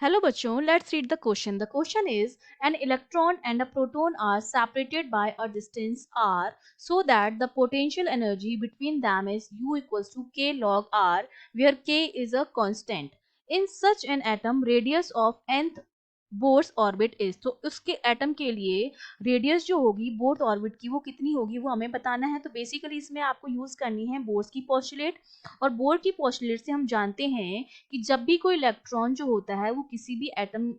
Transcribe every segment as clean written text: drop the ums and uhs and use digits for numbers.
Hello बच्चों, let's read the question. The question is, an electron and a proton are separated by a distance r so that the potential energy between them is U equals to k log r, where k is a constant. In such an atom, radius of nth Bohr's orbit is, तो उसके atom के लिए radius जो होगी bourse orbit की वो कितनी होगी वो हमें बताना है। तो बेसिकली इसमें आपको यूज करनी है बोर्स की पोस्टुलेट, और बोर की पोस्टुलेट से हम जानते हैं कि जब भी कोई इलेक्ट्रॉन जो होता है वो किसी भी एटम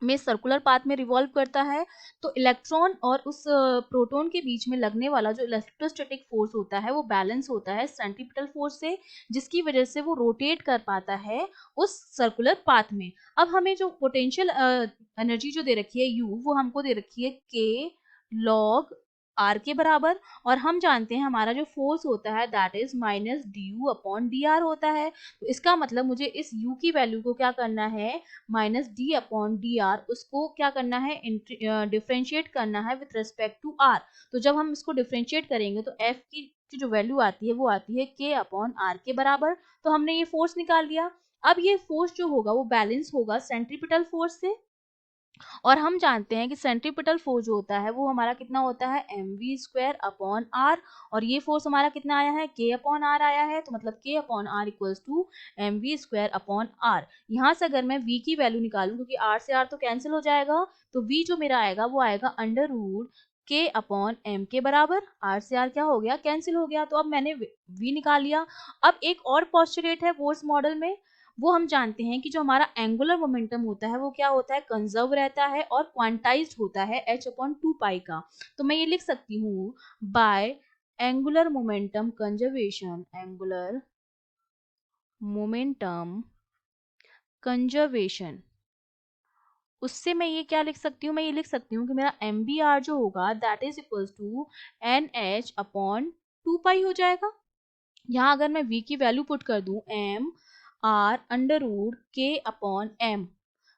में सर्कुलर पाथ में रिवॉल्व करता है, तो इलेक्ट्रॉन और उस प्रोटॉन के बीच में लगने वाला जो इलेक्ट्रोस्टैटिक फोर्स होता है वो बैलेंस होता है सेंट्रीपिटल फोर्स से, जिसकी वजह से वो रोटेट कर पाता है उस सर्कुलर पाथ में। अब हमें जो पोटेंशियल एनर्जी जो दे रखी है यू, वो हमको दे रखी है के लॉग आर के बराबर, और हम जानते हैं हमारा जो फोर्स होता है that is minus D you upon D R होता है। तो इसका मतलब मुझे इस u की वैल्यू को क्या करना है, minus D upon D R, उसको क्या करना है, डिफ्रेंशिएट करना है विथ रेस्पेक्ट टू आर। तो जब हम इसको डिफ्रेंशिएट करेंगे तो f की जो वैल्यू आती है वो आती है k अपॉन आर के बराबर। तो हमने ये फोर्स निकाल लिया। अब ये फोर्स जो होगा वो बैलेंस होगा सेंट्रीपिटल फोर्स से, और हम जानते हैं कि सेंट्रीपिटल फोर्स जो होता है वो हमारा कितना होता है M V square upon R, और ये फोर्स हमारा कितना आया है के अपॉन आर आया है। तो मतलब के upon R equals to M V square upon R. यहाँ से अगर मैं v की वैल्यू निकालूं, क्योंकि r से r तो कैंसिल हो जाएगा, तो v जो मेरा आएगा वो आएगा अंडर रूट के अपॉन एम के बराबर। r से r क्या हो गया, कैंसिल हो गया। तो अब मैंने v निकाल लिया। अब एक और पोस्टुलेट है बोर्स मॉडल में, वो हम जानते हैं कि जो हमारा एंगुलर मोमेंटम होता है वो क्या होता है, कंजर्व रहता है और क्वांटाइज्ड होता है h अपॉन टू पाई का। तो मैं ये लिख सकती हूँ by angular momentum conservation, angular momentum conservation, उससे मैं ये क्या लिख सकती हूँ, मैं ये लिख सकती हूँ कि मेरा एम बी आर जो होगा that is equals to N H upon two pi हो जाएगा। यहाँ अगर मैं v की वैल्यू पुट कर दूं एम आर अंडर रूट के अपॉन एम,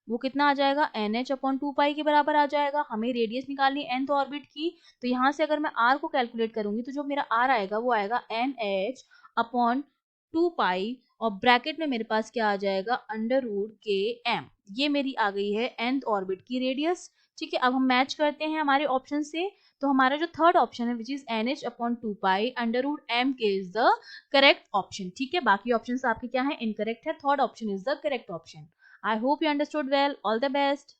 वो कितना आ जाएगा एन एच अपॉन टू पाई के बराबर आ जाएगा। हमें रेडियस निकालनी है nth ऑर्बिट की, तो यहाँ से अगर मैं r को कैलकुलेट करूंगी तो जो मेरा r आएगा वो आएगा एन एच अपॉन टू पाई, और ब्रैकेट में मेरे पास क्या आ जाएगा अंडर रूट के एम। ये मेरी आ गई है nth ऑर्बिट की रेडियस। ठीक है, अब हम मैच करते हैं हमारे ऑप्शन से। तो हमारा जो थर्ड ऑप्शन है which is N H upon two pi under root M K is the correct option. ठीक है, बाकी ऑप्शन आपके क्या है, इनकरेक्ट है, third option is the correct option. I hope you understood well. All the best.